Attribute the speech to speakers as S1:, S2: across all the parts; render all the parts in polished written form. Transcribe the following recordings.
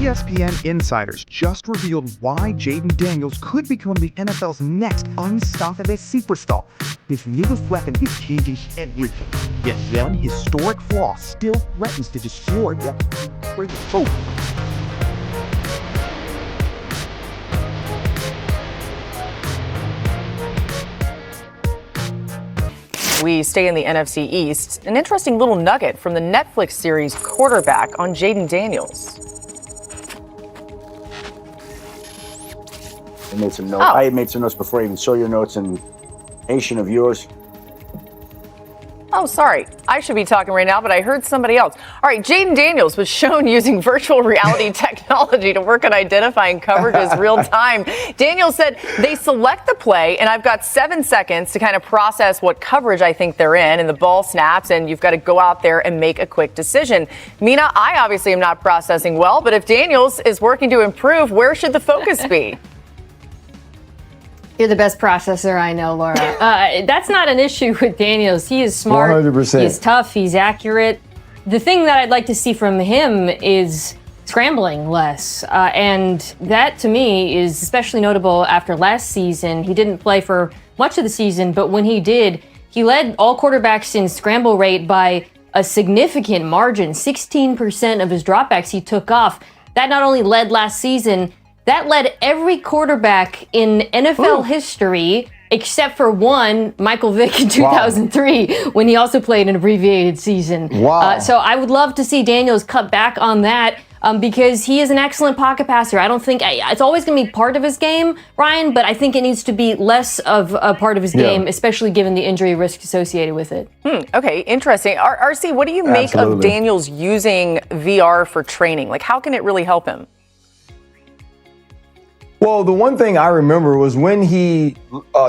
S1: ESPN insiders just revealed why Jayden Daniels could become the NFL's next unstoppable superstar. His newest weapon changes everything. Yet one historic flaw still threatens to destroy that great hope.
S2: We stay in the NFC East. An interesting little nugget from the Netflix series Quarterback on Jayden Daniels.
S3: I made some notes. I made some notes before I even saw your notes and nation of yours.
S2: Oh, sorry. I should be talking right now, but I heard somebody else. All right, Jayden Daniels was shown using virtual reality technology to work on identifying coverages real time. Daniels said they select the play, and I've got 7 seconds to kind of process what coverage I think they're in, and the ball snaps, and you've got to go out there and make a quick decision. Mina, I obviously am not processing well, but if Daniels is working to improve, where should the focus be?
S4: You're the best processor I know, Laura. That's not an issue with Daniels. He is smart.
S5: 100%.
S4: He's tough. He's accurate. The thing that I'd like to see from him is scrambling less. And that, to me, is especially notable after last season. He didn't play for much of the season, but when he did, he led all quarterbacks in scramble rate by a significant margin. 16% of his dropbacks he took off. That not only led last season, that led every quarterback in NFL history, except for one, Michael Vick in 2003, when he also played an abbreviated season. So I would love to see Daniels cut back on that because he is an excellent pocket passer. I don't think it's always going to be part of his game, Ryan, but I think it needs to be less of a part of his game, especially given the injury risk associated with it.
S2: Okay, interesting. RC, what do you make of Daniels using VR for training? Like, how can it really help him?
S5: Well, the one thing I remember was when he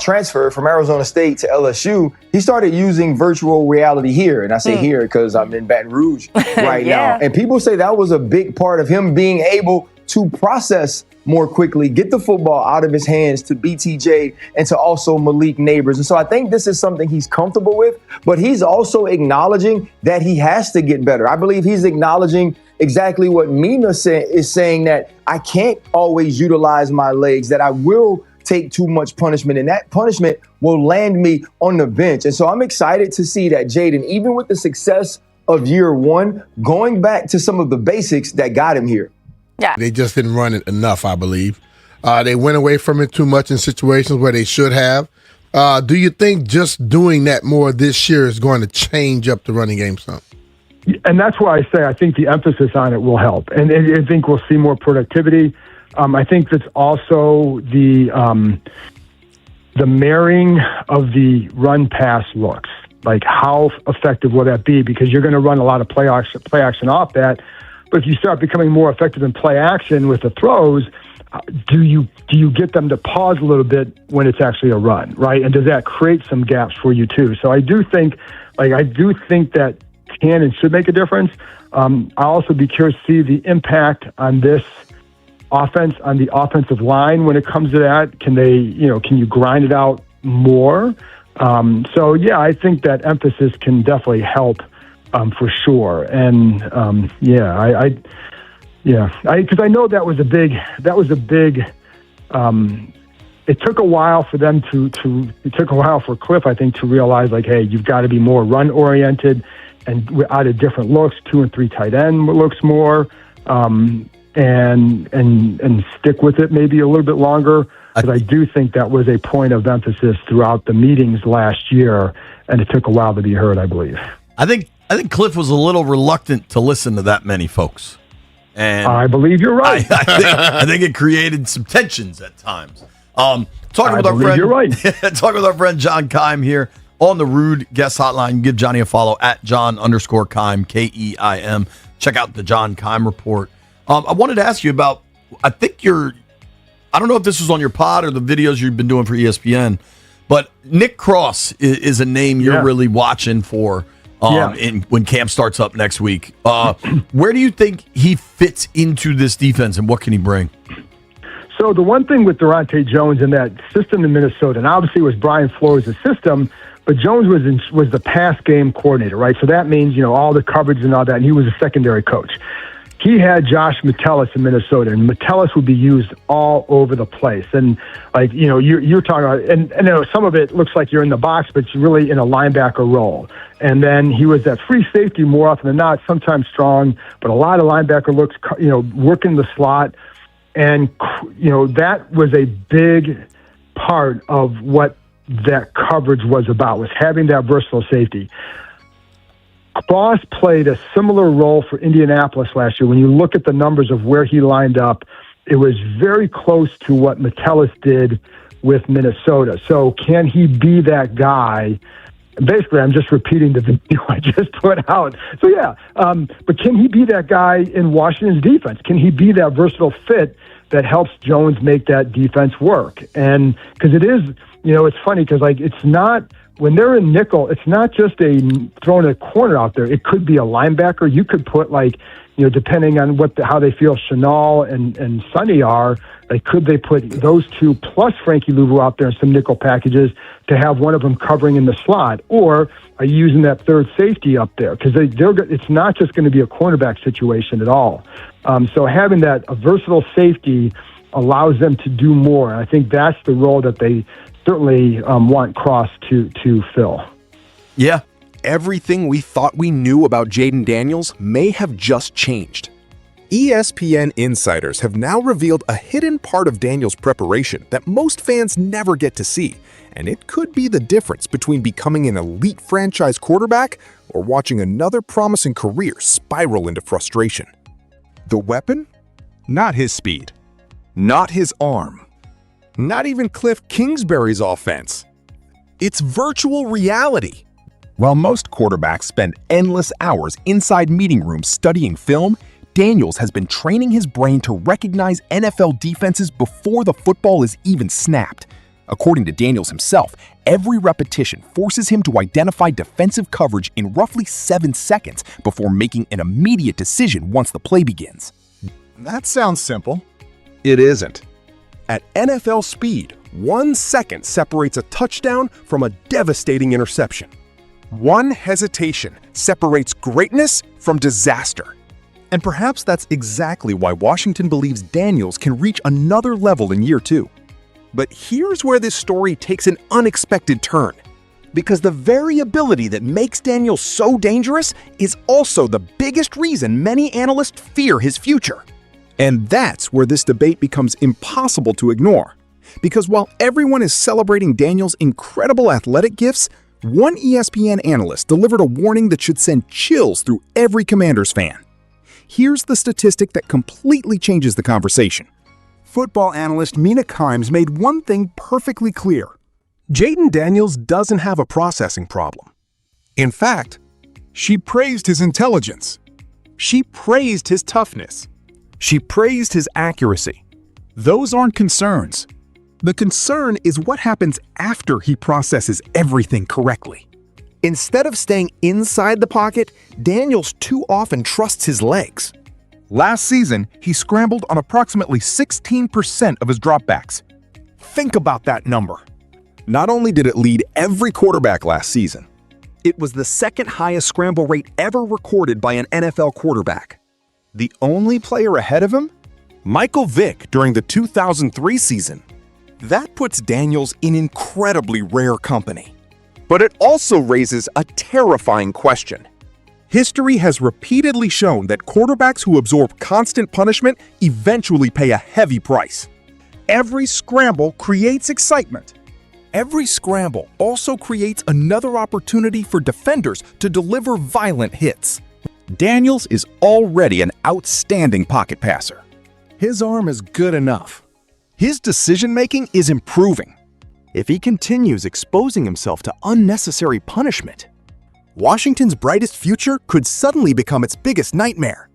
S5: transferred from Arizona State to LSU, he started using virtual reality here. And I say here because I'm in Baton Rouge right now. And people say that was a big part of him being able to process more quickly, get the football out of his hands to BTJ and to also Malik Neighbors. And so I think this is something he's comfortable with, but he's also acknowledging that he has to get better. I believe he's acknowledging exactly what Mina is saying, that I can't always utilize my legs, that I will take too much punishment, and that punishment will land me on the bench. And so I'm excited to see that Jayden, even with the success of year one, going back to some of the basics that got him here.
S2: Yeah.
S6: They just didn't run it enough, I believe. They went away from it too much in situations where they should have. Do you think just doing that more this year is going to change up the running game some?
S7: And that's why I say I think the emphasis on it will help. And I think we'll see more productivity. I think that's also the marrying of the run-pass looks. Like, how effective will that be? Because you're going to run a lot of play action off that. But if you start becoming more effective in play action with the throws, do you get them to pause a little bit when it's actually a run, right? And does that create some gaps for you too? So I do think that can and should make a difference. I'll also be curious to see the impact on this offense, on the offensive line when it comes to that. Can you grind it out more? I think that emphasis can definitely help for sure. And because I know that was a big. It took a while for them it took a while for Cliff, I think, to realize, like, hey, you've got to be more run oriented and out of different looks, 2 and 3 tight end looks more, and stick with it maybe a little bit longer. But I do think that was a point of emphasis throughout the meetings last year, and it took a while to be heard, I believe.
S8: I think Cliff was a little reluctant to listen to that many folks. And
S7: I believe you're right.
S8: I think it created some tensions at times. Talking with our friend John Keim here on the Rude Guest Hotline. Give Johnny a follow at John_Keim, Keim. Check out the John Keim Report. I wanted to ask you about, I don't know if this was on your pod or the videos you've been doing for ESPN, but Nick Cross is a name you're really watching for when camp starts up next week. Where do you think he fits into this defense, and what can he bring?
S7: So the one thing with Durante Jones in that system in Minnesota, and obviously it was Brian Flores' system, but Jones was the pass game coordinator, right? So that means, all the coverage and all that, and he was a secondary coach. he had Josh Metellus in Minnesota, and Metellus would be used all over the place. And like, you're talking about, and some of it looks like you're in the box, but you're really in a linebacker role. And then he was that free safety more often than not, sometimes strong, but a lot of linebacker looks, working the slot. And, that was a big part of what that coverage was about, was having that versatile safety. Cross played a similar role for Indianapolis last year. When you look at the numbers of where he lined up, it was very close to what Metellus did with Minnesota. So can he be that guy? Basically, I'm just repeating the video I just put out. So, yeah, but can he be that guy in Washington's defense? Can he be that versatile fit that helps Jones make that defense work? And because it is, it's funny because, it's not – when they're in nickel, it's not just throwing a corner out there. It could be a linebacker. You could put depending on how they feel Chenal and Sonny are, could they put those two plus Frankie Louvu out there in some nickel packages to have one of them covering in the slot? Or are you using that third safety up there? Because it's not just going to be a cornerback situation at all. So having a versatile safety allows them to do more. And I think that's the role that they certainly want Cross to fill.
S9: Yeah, everything we thought we knew about Jayden Daniels may have just changed. ESPN insiders have now revealed a hidden part of Daniels' preparation that most fans never get to see, and it could be the difference between becoming an elite franchise quarterback or watching another promising career spiral into frustration. The weapon? Not his speed. Not his arm. Not even Cliff Kingsbury's offense. It's virtual reality. While most quarterbacks spend endless hours inside meeting rooms studying film, Daniels has been training his brain to recognize NFL defenses before the football is even snapped. According to Daniels himself, every repetition forces him to identify defensive coverage in roughly 7 seconds before making an immediate decision once the play begins. That sounds simple. It isn't. At NFL speed, 1 second separates a touchdown from a devastating interception. One hesitation separates greatness from disaster. And perhaps that's exactly why Washington believes Daniels can reach another level in year 2. But here's where this story takes an unexpected turn. Because the variability that makes Daniels so dangerous is also the biggest reason many analysts fear his future. And that's where this debate becomes impossible to ignore. Because while everyone is celebrating Daniels' incredible athletic gifts, one ESPN analyst delivered a warning that should send chills through every Commanders fan. Here's the statistic that completely changes the conversation. Football analyst Mina Kimes made one thing perfectly clear. Jayden Daniels doesn't have a processing problem. In fact, she praised his intelligence. She praised his toughness. She praised his accuracy. Those aren't concerns. The concern is what happens after he processes everything correctly. Instead of staying inside the pocket, Daniels too often trusts his legs. Last season, he scrambled on approximately 16% of his dropbacks. Think about that number. Not only did it lead every quarterback last season, it was the second highest scramble rate ever recorded by an NFL quarterback. The only player ahead of him? Michael Vick during the 2003 season. That puts Daniels in incredibly rare company. But it also raises a terrifying question. History has repeatedly shown that quarterbacks who absorb constant punishment eventually pay a heavy price. Every scramble creates excitement. Every scramble also creates another opportunity for defenders to deliver violent hits. Daniels is already an outstanding pocket passer. His arm is good enough. His decision-making is improving. If he continues exposing himself to unnecessary punishment, Washington's brightest future could suddenly become its biggest nightmare.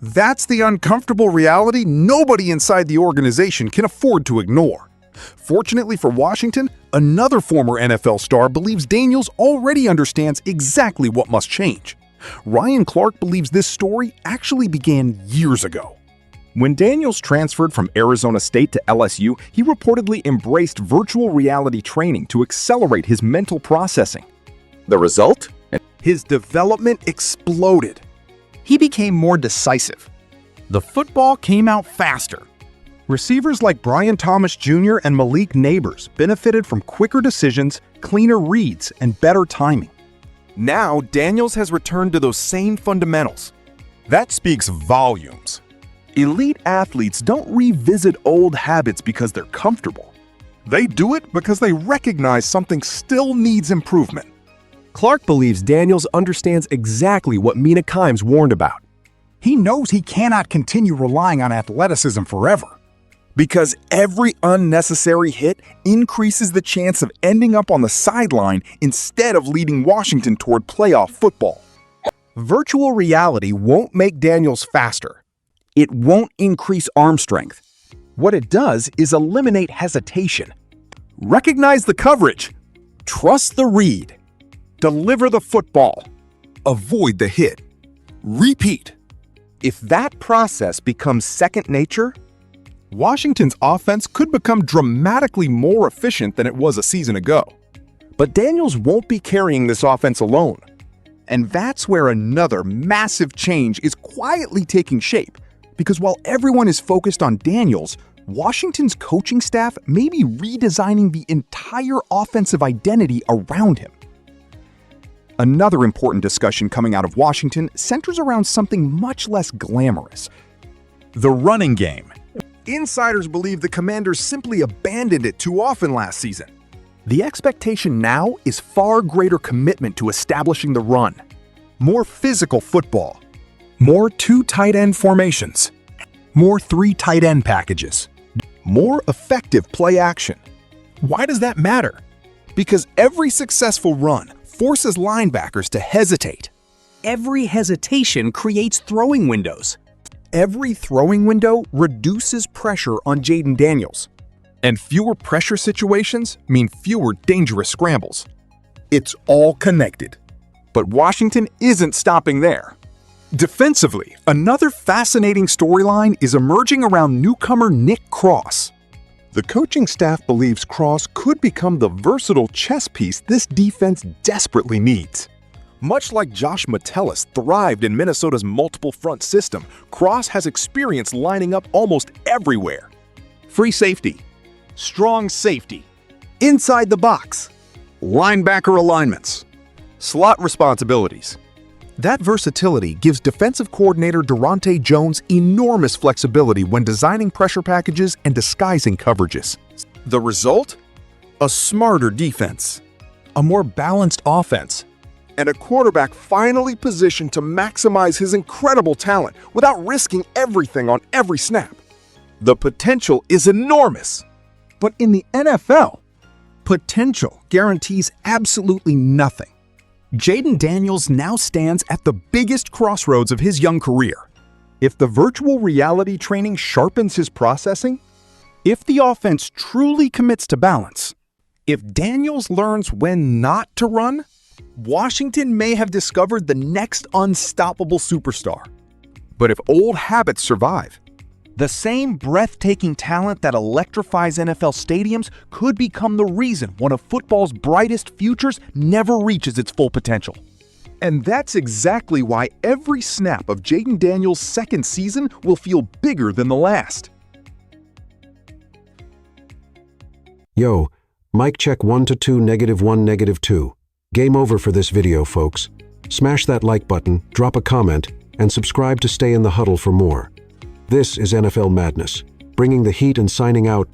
S9: That's the uncomfortable reality nobody inside the organization can afford to ignore. Fortunately for Washington, another former NFL star believes Daniels already understands exactly what must change. Ryan Clark believes this story actually began years ago. When Daniels transferred from Arizona State to LSU, he reportedly embraced virtual reality training to accelerate his mental processing. The result? His development exploded. He became more decisive.
S8: The football came out faster.
S9: Receivers like Brian Thomas Jr. and Malik Neighbors benefited from quicker decisions, cleaner reads, and better timing. Now, Daniels has returned to those same fundamentals. That speaks volumes. Elite athletes don't revisit old habits because they're comfortable. They do it because they recognize something still needs improvement.
S10: Clark believes Daniels understands exactly what Mina Kimes warned about.
S11: He knows he cannot continue relying on athleticism forever.
S9: Because every unnecessary hit increases the chance of ending up on the sideline instead of leading Washington toward playoff football.
S10: Virtual reality won't make Daniels faster. It won't increase arm strength. What it does is eliminate hesitation.
S9: Recognize the coverage.
S10: Trust the read.
S9: Deliver the football. Avoid the hit. Repeat.
S10: If that process becomes second nature,
S9: Washington's offense could become dramatically more efficient than it was a season ago.
S10: But Daniels won't be carrying this offense alone. And that's where another massive change is quietly taking shape. Because while everyone is focused on Daniels, Washington's coaching staff may be redesigning the entire offensive identity around him. Another important discussion coming out of Washington centers around something much less glamorous:
S9: the running game. Insiders believe the Commanders simply abandoned it too often last season.
S10: The expectation now is far greater commitment to establishing the run.
S9: More physical football. More 2 tight end formations. More 3 tight end packages. More effective play action. Why does that matter? Because every successful run forces linebackers to hesitate.
S10: Every hesitation creates throwing windows.
S9: Every throwing window reduces pressure on Jayden Daniels. And fewer pressure situations mean fewer dangerous scrambles. It's all connected.
S10: But Washington isn't stopping there.
S9: Defensively, another fascinating storyline is emerging around newcomer Nick Cross. The coaching staff believes Cross could become the versatile chess piece this defense desperately needs. Much like Josh Metellus thrived in Minnesota's multiple front system, Cross has experience lining up almost everywhere.
S10: Free safety, strong safety, inside the box, linebacker alignments, slot responsibilities.
S9: That versatility gives defensive coordinator Durante Jones enormous flexibility when designing pressure packages and disguising coverages. The result? A smarter defense, a more balanced offense, and a quarterback finally positioned to maximize his incredible talent without risking everything on every snap. The potential is enormous. But in the NFL, potential guarantees absolutely nothing. Jayden Daniels now stands at the biggest crossroads of his young career. If the virtual reality training sharpens his processing, if the offense truly commits to balance, if Daniels learns when not to run, Washington may have discovered the next unstoppable superstar. But if old habits survive, the same breathtaking talent that electrifies NFL stadiums could become the reason one of football's brightest futures never reaches its full potential. And that's exactly why every snap of Jayden Daniels' second season will feel bigger than the last.
S12: Yo, mic check 1 to 2, -1, -2. Game over for this video, folks. Smash that like button, drop a comment, and subscribe to stay in the huddle for more. This is NFL Madness, bringing the heat and signing out.